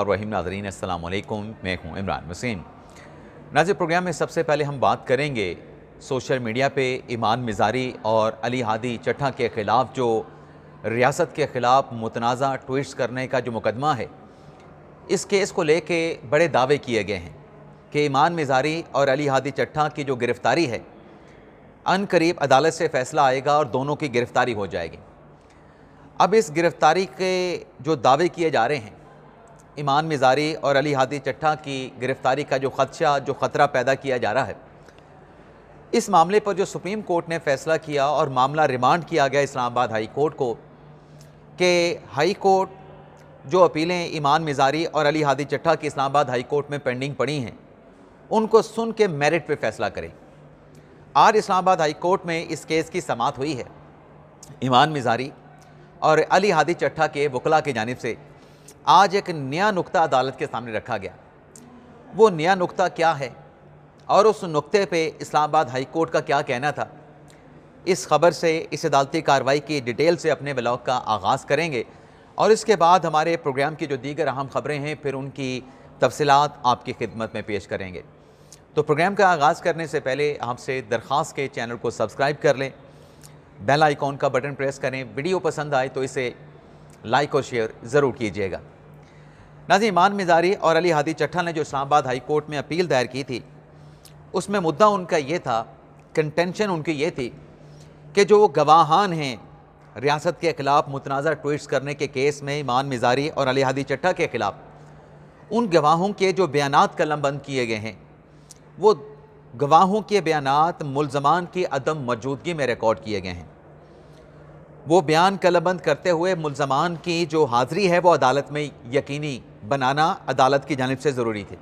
रहीम नाज़रीन अस्सलाम वालेकुम, मैं हूँ इमरान वसीम। नाज़रीन, प्रोग्राम में सबसे पहले हम बात करेंगे सोशल मीडिया पे ईमान मिज़ारी और अली हादी चट्टा के ख़िलाफ़ जो रियासत के ख़िलाफ़ मुतनाज़ा ट्वीट्स करने का जो मुकदमा है, इस केस को लेके बड़े दावे किए गए हैं कि ईमान मिज़ारी और अली हादी चट्टा की जो गिरफ़्तारी है, अनकरीब अदालत से फ़ैसला आएगा और दोनों की गिरफ़्तारी हो जाएगी। अब इस गिरफ़्तारी के जो दावे किए जा रहे हैं, ईमान मिज़ारी और अली हादी चट्टा की गिरफ़्तारी का जो ख़तरा पैदा किया जा रहा है, इस मामले पर जो सुप्रीम कोर्ट ने फ़ैसला किया और मामला रिमांड किया गया इस्लामाबाद हाई कोर्ट को कि हाई कोर्ट जो अपीलें ईमान मिज़ारी और अली हादी चट्टा की इस्लामाबाद हाई कोर्ट में पेंडिंग पड़ी हैं, उनको सुन के मेरिट पे फ़ैसला करें। आज इस्लामाबाद हाई कोर्ट में इस केस की समाअत हुई है। ईमान मिज़ारी और अली हादी चट्टा के वकला की जानिब से आज एक नया नुक्ता अदालत के सामने रखा गया। वो नया नुक्ता क्या है और उस नुक्ते पे इस्लामाबाद हाई कोर्ट का क्या कहना था, इस खबर से, इस अदालती कार्रवाई की डिटेल से अपने ब्लॉग का आगाज़ करेंगे और इसके बाद हमारे प्रोग्राम की जो दीगर अहम खबरें हैं फिर उनकी तफसीलात आपकी खिदमत में पेश करेंगे। तो प्रोग्राम का आगाज़ करने से पहले आपसे दरख्वास्त के चैनल को सब्सक्राइब कर लें, बेल आइकॉन का बटन प्रेस करें, वीडियो पसंद आए तो इसे लाइक और शेयर ज़रूर कीजिएगा। नाज़रीन, ईमान मिज़ारी और अली हादी चट्टा ने जो इस्लामाबाद हाई कोर्ट में अपील दायर की थी, उसमें मुद्दा उनका ये था, कंटेंशन उनकी ये थी कि जो गवाहान हैं रियासत के ख़िलाफ़ मुतनाज़ा ट्वीट्स करने के केस में ईमान मिज़ारी और अली हादी चट्टा के ख़िलाफ़, उन गवाहों के जो बयानात कलमबंद किए गए हैं, वो गवाहों के बयानात मुल्ज़मान की अदम मौजूदगी में रिकॉर्ड किए गए हैं। वो बयान कलमबंद करते हुए मुल्ज़मान की जो हाज़िरी है वो अदालत में यकीनी बनाना अदालत की जानिब से ज़रूरी थी।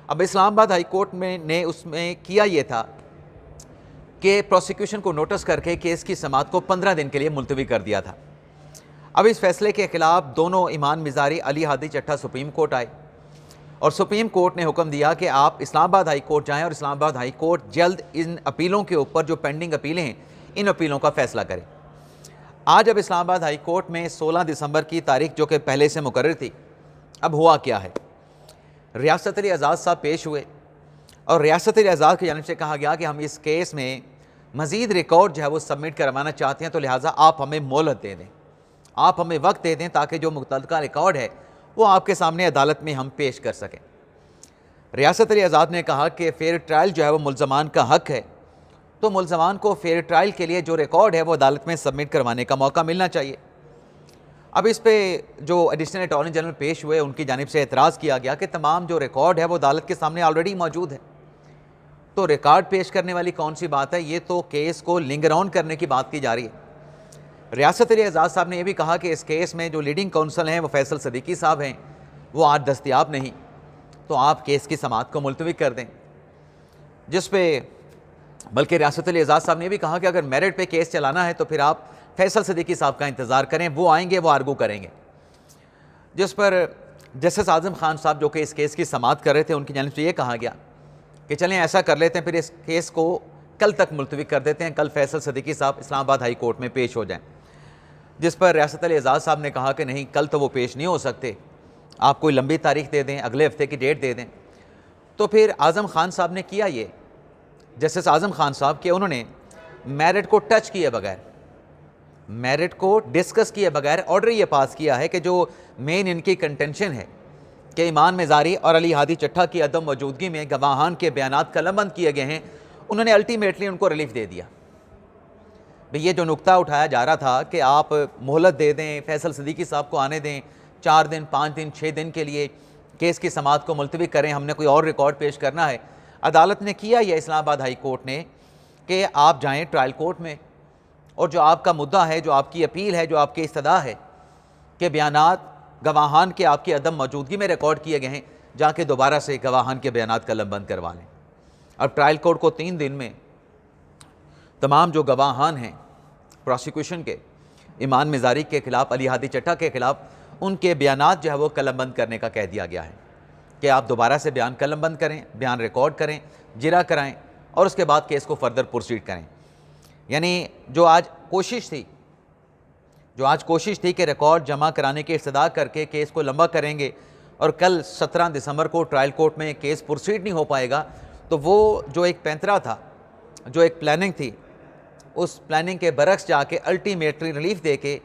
अब इस्लामाबाद हाई कोर्ट में ने उसमें किया ये था कि प्रोसिक्यूशन को नोटिस करके केस की समाअत को 15 दिन के लिए मुलतवी कर दिया था। अब इस फैसले के ख़िलाफ़ दोनों ईमान मिज़ारी, अली हादी चट्टा सुप्रीम कोर्ट आए और सुप्रीम कोर्ट ने हुक्म दिया कि आप इस्लामाबाद हाई कोर्ट जाएँ और इस्लामाबाद हाई कोर्ट जल्द इन अपीलों के ऊपर जो पेंडिंग अपीलें हैं, इन अपीलों का फ़ैसला करें। आज अब इस्लामाबाद हाई कोर्ट में 16 दिसंबर की तारीख जो कि पहले से मुकर्रर थी, अब हुआ क्या है, रियासत अली आज़ाद साहब पेश हुए और रियासत अली आज़ाद की जानिब से कहा गया कि हम इस केस में मज़ीद रिकॉर्ड जो है वो सबमिट करवाना चाहते हैं, तो लिहाजा आप हमें मोहलत दे दें, आप हमें वक्त दे दें ताकि जो मुतल्लिका रिकॉर्ड है वो आपके सामने अदालत में हम पेश कर सकें। रियासत अली आज़ाद ने कहा कि फेयर ट्रायल जो है वो मुल्ज़मान का हक़ है, तो मुल्ज़मान को फेयर ट्रायल के लिए जो रिकॉर्ड है वो अदालत में सबमिट करवाने का मौका मिलना चाहिए। अब इस पे जो एडिशनल अटॉर्नी जनरल पेश हुए, उनकी जानिब से एतराज़ किया गया कि तमाम जो रिकॉर्ड है वो अदालत के सामने ऑलरेडी मौजूद है, तो रिकॉर्ड पेश करने वाली कौन सी बात है, ये तो केस को लिंगर ऑन करने की बात की जा रही है। रियासत अली आज़ाद साहब ने यह भी कहा कि इस केस में जो लीडिंग काउंसिल हैं वो फैसल सदीकी साहब हैं, वो आज दस्तयाब नहीं, तो आप केस की समाअत को मुलतवी कर दें। जिस पे बल्कि रियासत अली आज़ाद साहब ने भी कहा कि अगर मेरिट पे केस चलाना है तो फिर आप फैसल सदीकी साहब का इंतज़ार करें, वो आएंगे, वो आर्गू करेंगे। जिस पर जस्टिस आज़म खान साहब जो कि इस केस की समाअत कर रहे थे, उनकी जानिब से ये कहा गया कि चलें ऐसा कर लेते हैं, फिर इस केस को कल तक मुलतवी कर देते हैं, कल फैसल सदीकी साहब इस्लामाबाद हाई कोर्ट में पेश हो जाएँ। जिस पर रियासत अली आज़ाद साहब ने कहा कि नहीं, कल तो वो पेश नहीं हो सकते, आप कोई लंबी तारीख दे दें, अगले हफ्ते की डेट दे दें। तो फिर आज़म खान साहब ने किया ये, जस्टिस आज़म खान साहब के उन्होंने मेरिट को टच किए बगैर, मेरिट को डिस्कस किए बगैर ऑर्डर ये पास किया है कि जो मेन इनकी कंटेंशन है कि ईमान मिज़ारी और अली हादी चट्टा की अदम मौजूदगी में गवाहान के बयानात कलमबंद किए गए हैं, उन्होंने अल्टीमेटली उनको रिलीफ दे दिया। भाई ये जो नुक्ता उठाया जा रहा था कि आप मोहलत दे दें, फैसल सदीकी साहब को आने दें, 4 दिन, 5 दिन, 6 दिन के लिए केस की समाअत को मुलतवी करें, हमने कोई और रिकॉर्ड पेश करना है। अदालत ने किया यह, इस्लामाबाद हाई कोर्ट ने, कि आप जाएं ट्रायल कोर्ट में और जो आपका मुद्दा है, जो आपकी अपील है, जो आपकी इस्तदा है कि बयानात गवाहान के आपकी अदम मौजूदगी में रिकॉर्ड किए गए हैं, जाके दोबारा से गवाहान के बयानात कलमबंद करवा लें। अब ट्रायल कोर्ट को 3 दिन में तमाम जो गवाहान हैं प्रोसिक्यूशन के, ईमान मिज़ारी के ख़िलाफ़, अली हादी चट्टा के ख़िलाफ़, उनके बयानात जो है वो कलमबंद करने का कह दिया गया है कि आप दोबारा से बयान कलमबंद करें, बयान रिकॉर्ड करें, जिरा कराएं और उसके बाद केस को फर्दर प्रोसीड करें। यानी जो आज कोशिश थी कि रिकॉर्ड जमा कराने की इस्तदा करके केस को लंबा करेंगे, और कल 17 दिसंबर को ट्रायल कोर्ट में केस प्रोसीड नहीं हो पाएगा, तो वो जो एक पैंतरा था, जो एक प्लानिंग थी, उस प्लानिंग के बरक्स जाके अल्टीमेटली रिलीफ दे के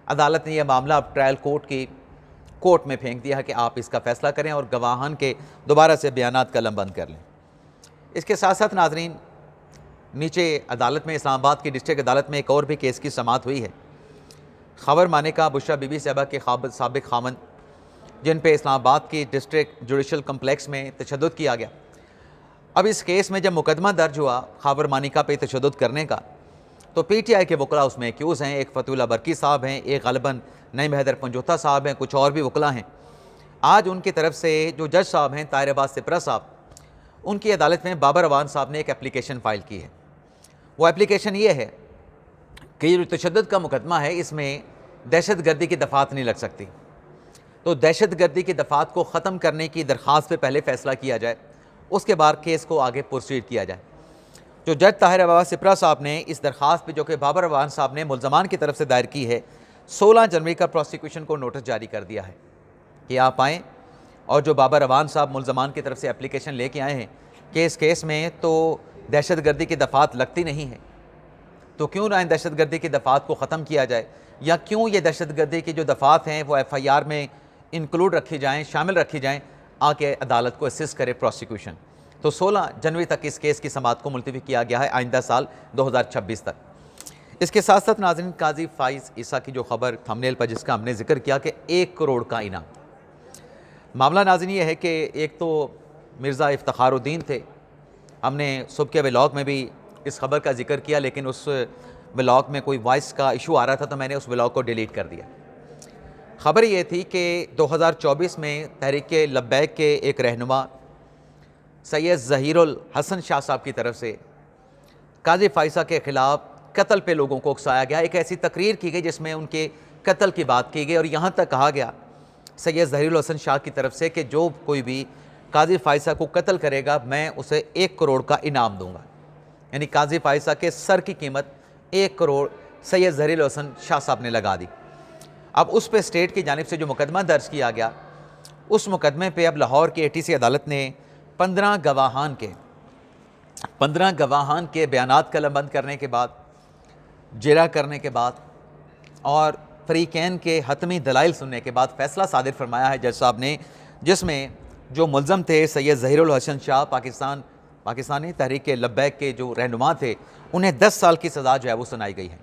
अदालत ने यह मामला अब ट्रायल कोर्ट में फेंक दिया है कि आप इसका फैसला करें और गवाहान के दोबारा से बयानात कलम बंद कर लें। इसके साथ साथ नाजरीन, नीचे अदालत में, इस्लामाबाद की डिस्ट्रिक्ट अदालत में एक और भी केस की समाअत हुई है। खबर माने का बुशरा बीबी साहबा के साबिक खामन, जिन पे इस्लामाबाद की डिस्ट्रिक्ट जुडिशल कम्प्लेक्स में तशद्दुद किया गया। अब इस केस में जब मुकदमा दर्ज हुआ खबर मानिका पे तशद्दुद करने का, तो PTI के वकला उसमें एक्यूज़ हैं। एक फतुल्ला बरकी साहब हैं, एक ग़ालिबन नईम हैदर पंजोता साहब हैं, कुछ और भी वकला हैं। आज उनकी तरफ से जो जज साहब हैं ताहिर अब्बास सिपरा साहब, उनकी अदालत में बाबर अवान साहब ने एक एप्लीकेशन फ़ाइल की है। वो एप्लीकेशन ये है कि जो तशद्दुद का मुकदमा है, इसमें दहशत गर्दी की दफ़ात नहीं लग सकती, तो दहशत गर्दी की दफ़ात को ख़त्म करने की दरख्वास्त पे पहले फ़ैसला किया जाए, उसके बाद केस को आगे प्रोसीड किया जाए। जो जज ताहिर अब्बास सिपरा साहब ने इस दरख्वास्त पे, जो कि बाबर अवान साहब ने मुल्ज़मान की तरफ से दायर की है, 16 जनवरी का प्रोसिक्यूशन को नोटिस जारी कर दिया है कि आप आएँ। और जो बाबर अवान साहब मुल्ज़मान की तरफ से एप्लीकेशन लेके आए हैं कि इस केस में तो दहशत गर्दी की दफ़ात लगती नहीं है, तो क्यों ना दहशत गर्दी की दफ़ात को ख़त्म किया जाए, या क्यों ये दहशत गर्दी की जो दफ़ात हैं वो FIR में इंक्लूड रखी जाएँ, शामिल रखी जाएँ, आके अदालत को असिस्ट करे प्रोसिक्यूशन। तो 16 जनवरी तक इस केस की समाअत को मुलतवी किया गया है, आइंदा साल 2026 तक। इसके साथ साथ नाज़रीन, काजी फाइज़ ईसा की जो खबर थंबनेल पर जिसका हमने जिक्र किया कि 1 करोड़ का इनाम, मामला नाज़रीन ये है कि एक तो मिर्ज़ा इफ्तिखारुद्दीन थे, हमने सुबह के व्लॉग में भी इस खबर का जिक्र किया, लेकिन उस व्लॉग में कोई वॉइस का इशू आ रहा था तो मैंने उस व्लॉग को डिलीट कर दिया। खबर ये थी कि 2024 में तहरीक लब्बैक के एक रहनुमा सैयद ज़हीरुल हसन शाह साहब की तरफ से काजी फ़ाइज़ा के ख़िलाफ़ कत्ल पे लोगों को उकसाया गया। एक ऐसी तकरीर की गई जिसमें उनके कत्ल की बात की गई और यहाँ तक कहा गया सैयद ज़हीरुल हसन शाह की तरफ से कि जो कोई भी काजी फ़ाइज़ा को कत्ल करेगा मैं उसे 1 करोड़ का इनाम दूँगा। यानी काजी फ़ाइज़ा के सर की कीमत 1 करोड़ सैयद ज़हीरुल हसन शाह साहब ने लगा दी। अब उस पर स्टेट की जानिब से जो मुकदमा दर्ज किया गया, उस मुकदमे पे अब लाहौर की ATC अदालत ने 15 गवाहान के बयानात कलमबंद करने के बाद, जिरा करने के बाद और फ़रीक़ैन के हतमी दलाइल सुनने के बाद फ़ैसला सादिर फरमाया है जज साहब ने, जिसमें जो मुल्ज़म थे सैयद ज़हीरुल हसन शाह, पाकिस्तानी तहरीक लब्बैक के जो रहनुमा थे, उन्हें 10 साल की सज़ा जो है वो सुनाई गई है।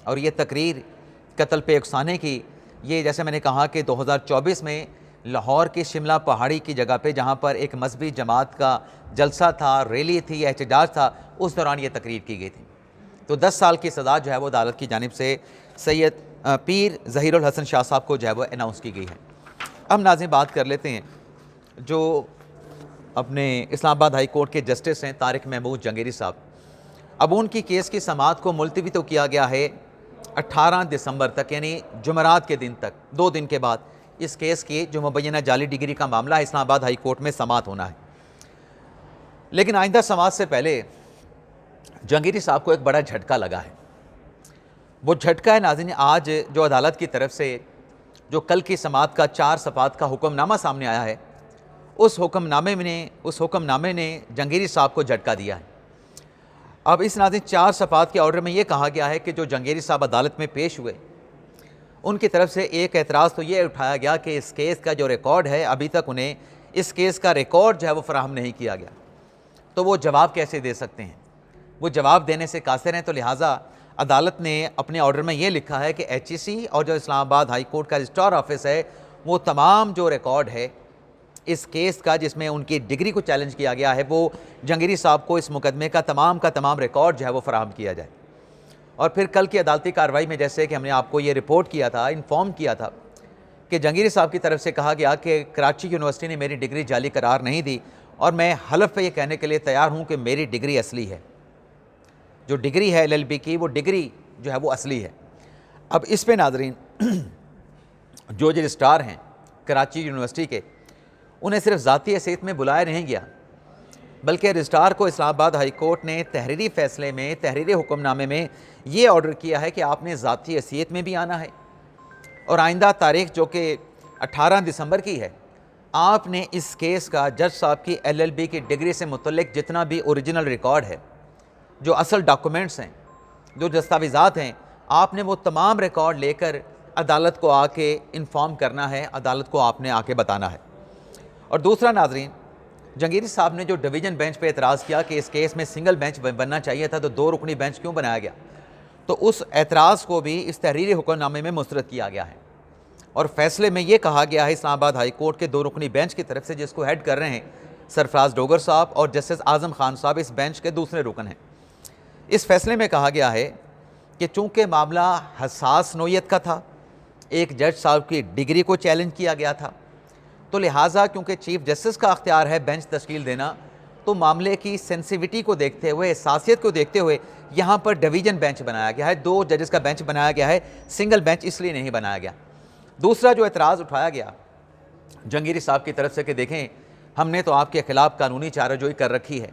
और ये तकरीर कत्ल पे उकसाने की, ये जैसे मैंने कहा कि 2024 में लाहौर की शिमला पहाड़ी की जगह पे, जहाँ पर एक मजहबी जमात का जलसा था, रैली थी, एहतजाज था, उस दौरान ये तकरीर की गई थी। तो 10 साल की सज़ा जो है वो अदालत की जानिब से सैयद पीर ज़हीरुल हसन शाह साहब को जो है वो अनाउंस की गई है। अब नाज़रीन बात कर लेते हैं जो अपने इस्लामाबाद हाई कोर्ट के जस्टिस हैं तारिक महमूद जंगेरी साहब। अब उनकी केस की समाअत को मुलतवी तो किया गया है 18 दिसंबर तक, यानी जुमेरात के दिन तक, 2 दिन के बाद इस केस की जो मुबैना जाली डिग्री का मामला है इस्लामाबाद हाई कोर्ट में समाअत होना है। लेकिन आइंदा समाअत से पहले जंगीरी साहब को एक बड़ा झटका लगा है। वो झटका है नाज़रीन, आज जो अदालत की तरफ से जो कल की समाअत का 4 सफ़ात का हुक्मनामा सामने आया है, उस हुक्मनामे ने जंगीरी साहब को झटका दिया है। अब इस नाज़रीन 4 सफ़ात के ऑर्डर में ये कहा गया है कि जो जंगीरी साहब अदालत में पेश हुए, उनकी तरफ से एक एतराज़ तो ये उठाया गया कि इस केस का जो रिकॉर्ड है, अभी तक उन्हें इस केस का रिकॉर्ड जो है वो फराहम नहीं किया गया, तो वो जवाब कैसे दे सकते हैं, वो जवाब देने से कासिर हैं। तो लिहाजा अदालत ने अपने ऑर्डर में ये लिखा है कि HEC और जो इस्लामाबाद हाई कोर्ट का रजिस्ट्रार ऑफिस है, वो तमाम जो रिकॉर्ड है इस केस का, जिसमें उनकी डिग्री को चैलेंज किया गया है, वो जंगीरी साहब को इस मुकदमे का तमाम रिकॉर्ड जो है वो फराहम किया जाए। और फिर कल की अदालती कार्रवाई में जैसे कि हमने आपको ये रिपोर्ट किया था, इन्फॉर्म किया था कि जंगीरी साहब की तरफ से कहा गया कि कराची यूनिवर्सिटी ने मेरी डिग्री जाली करार नहीं दी और मैं हलफ पे ये कहने के लिए तैयार हूँ कि मेरी डिग्री असली है, जो डिग्री है LLB की, वो डिग्री जो है वो असली है। अब इस पे नाजरीन जो रजिस्ट्रार हैं कराची यूनिवर्सिटी के, उन्हें सिर्फ ज़ाती हैसियत में बुलाया नहीं गया, बल्कि रजिस्ट्रार को इस्लामाबाद हाई कोर्ट ने तहरीरी फ़ैसले में, तहरीरी हुक्मनामे में ये ऑर्डर किया है कि आपने ज़ाती हैसियत में भी आना है और आइंदा तारीख जो कि 18 दिसंबर की है, आपने इस केस का जज साहब की LLB की डिग्री से मुतल्लिक जितना भी ओरिजिनल रिकॉर्ड है, जो असल डॉक्यूमेंट्स हैं, जो दस्तावेज़ात हैं, आपने वो तमाम रिकॉर्ड लेकर अदालत को आके इन्फॉर्म करना है, अदालत को आपने आके बताना है। और दूसरा नाज़रीन, जहांगीर साहब ने जो डिवीज़न बेंच पे एतराज़ किया कि इस केस में सिंगल बेंच बनना चाहिए था, तो 2 रुकनी बेंच क्यों बनाया गया, तो उस एतराज़ को भी इस तहरीरी हुक्मनामे में मुस्तरद किया गया है। और फैसले में ये कहा गया है इस्लामाबाद हाई कोर्ट के 2 रुकनी बेंच की तरफ से, जिसको हेड कर रहे हैं सरफराज डोगर साहब और जस्टिस आज़म खान साहब, इस बेंच के दूसरे रुकन हैं। इस फैसले में कहा गया है कि चूँकि मामला हसास नोयत का था, एक जज साहब की डिग्री को चैलेंज किया गया था, तो लिहाजा क्योंकि चीफ जस्टिस का अख्तियार है बेंच तश्कील देना, तो मामले की सेंसिटिविटी को देखते हुए, हसासियत को देखते हुए यहाँ पर डिवीज़न बेंच बनाया गया है, 2 जजेस का बेंच बनाया गया है, सिंगल बेंच इसलिए नहीं बनाया गया। दूसरा जो एतराज़ उठाया गया जहांगीर साहब की तरफ से कि देखें, हमने तो आपके ख़िलाफ़ कानूनी चाराजोई कर रखी है,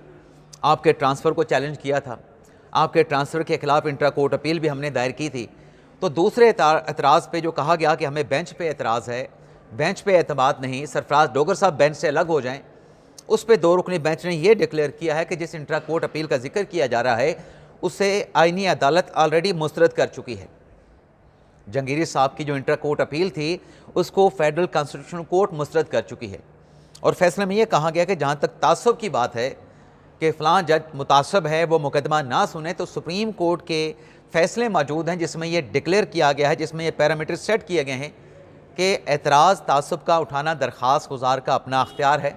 आपके ट्रांसफ़र को चैलेंज किया था, आपके ट्रांसफ़र के ख़िलाफ़ इंट्रा कोर्ट अपील भी हमने दायर की थी। तो दूसरे एतराज़ पे जो कहा गया कि हमें बेंच पे एतराज़ है, बेंच पे एतमाद नहीं, सरफराज डोगर साहब बेंच से अलग हो जाएं, उस पे 2 रुकनी बेंच ने यह डिक्लेयर किया है कि जिस इंट्रा कोर्ट अपील का जिक्र किया जा रहा है उसे आईनी अदालत ऑलरेडी मुस्तरद कर चुकी है। जहांगीर साहब की जो इंट्रा कोर्ट अपील थी उसको फेडरल कॉन्स्टिट्यूशनल कोर्ट मुस्तरद कर चुकी है। और फैसले में यह कहा गया कि जहाँ तक तासुब की बात है कि फ़लाँ जज मुतासब है, वो मुकदमा ना सुने, तो सुप्रीम कोर्ट के फैसले मौजूद हैं जिसमें यह डिक्लेयर किया गया है, जिसमें ये पैरामीटर सेट किए गए हैं कि एतराज़ तासुब का उठाना दरख्वास्त गुजार का अपना अख्तियार है,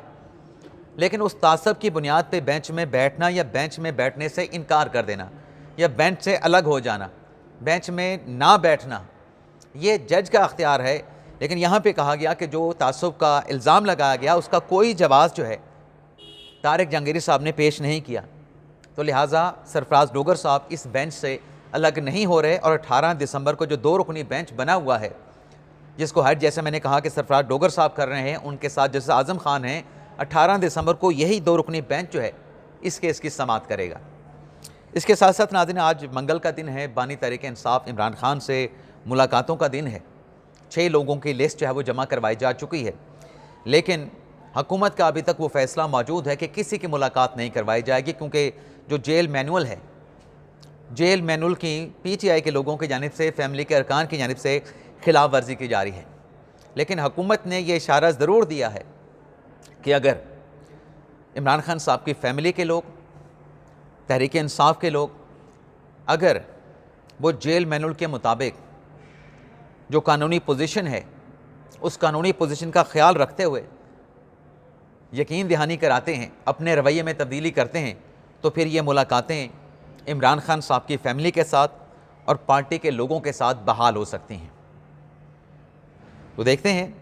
लेकिन उस तासुब की बुनियाद पे बेंच में बैठना या बेंच में बैठने से इनकार कर देना या बेंच से अलग हो जाना, बेंच में ना बैठना, ये जज का अख्तियार है। लेकिन यहाँ पे कहा गया कि जो तासुब का इल्ज़ाम लगाया गया उसका कोई जवाब जो है तारिक जहांगीरी साहब ने पेश नहीं किया, तो लिहाजा सरफराज डोगर साहब इस बेंच से अलग नहीं हो रहे। और 18 दिसंबर को जो 2 रुकनी बेंच बना हुआ है, जिसको हेड जैसे मैंने कहा कि सरफराज डोगर साहब कर रहे हैं, उनके साथ जैसे आज़म खान हैं, 18 दिसंबर को यही 2 रुकनी बेंच जो है इस केस की समाअत करेगा। इसके साथ साथ नाज़रीन, आज मंगल का दिन है, बानी तहरीक इंसाफ इमरान खान से मुलाकातों का दिन है। 6 लोगों की लिस्ट जो है वो जमा करवाई जा चुकी है, लेकिन हुकूमत का अभी तक वो फ़ैसला मौजूद है कि किसी की मुलाकात नहीं करवाई जाएगी, क्योंकि जो जेल मैनुअल है, जेल मैनुअल की PTI के लोगों की जानिब से, फैमिली के अरकान की जानिब से खिलाफ वर्जी की जा रही है। लेकिन हुकूमत ने यह इशारा ज़रूर दिया है कि अगर इमरान खान साहब की फैमिली के लोग, तहरीक इंसाफ के लोग, अगर वो जेल मैनुअल के मुताबिक जो कानूनी पोजीशन है उस कानूनी पोजीशन का ख्याल रखते हुए यकीन दहानी कराते हैं, अपने रवैये में तब्दीली करते हैं, तो फिर ये मुलाकातें इमरान खान साहब की फैमिली के साथ और पार्टी के लोगों के साथ बहाल हो सकती हैं। तो देखते हैं,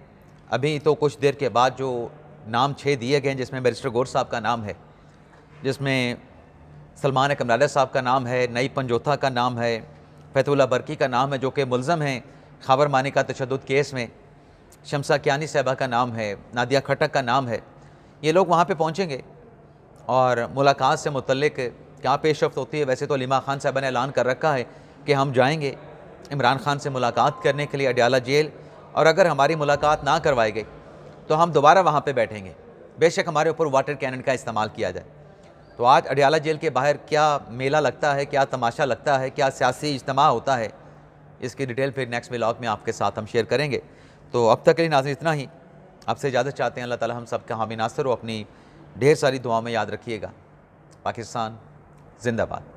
अभी तो कुछ देर के बाद जो नाम 6 दिए गए हैं, जिसमें बैरिस्टर गौर साहब का नाम है, जिसमें सलमान कमराला साहब का नाम है, नई पंजोथा का नाम है, फैतुल्लाह बरकी का नाम है जो कि मुलज़म हैं खबर मानी का तशद्दुद केस में, शमसा कियानी साहबा का नाम है, नादिया खटक का नाम है। ये लोग वहाँ पे पहुँचेंगे और मुलाकात से मुतल्लिक क्या पेशरफ्त होती है। वैसे तो अलीमा खान साहबा ने ऐलान कर रखा है कि हम जाएंगे इमरान खान से मुलाकात करने के लिए अडयाला जेल, और अगर हमारी मुलाकात ना करवाई गई तो हम दोबारा वहाँ पे बैठेंगे, बेशक हमारे ऊपर वाटर कैनन का इस्तेमाल किया जाए। तो आज अडयाला जेल के बाहर क्या मेला लगता है, क्या तमाशा लगता है, क्या सियासी इज्तिमा होता है, इसकी डिटेल फिर नेक्स्ट व्लॉग में आपके साथ हम शेयर करेंगे। तो अब तक के लिए नाज़रीन इतना ही, आपसे इजाज़त चाहते हैं। अल्लाह ताला हम सब का हामी नासर हो, अपनी ढेर सारी दुआओं में याद रखिएगा। पाकिस्तान जिंदाबाद।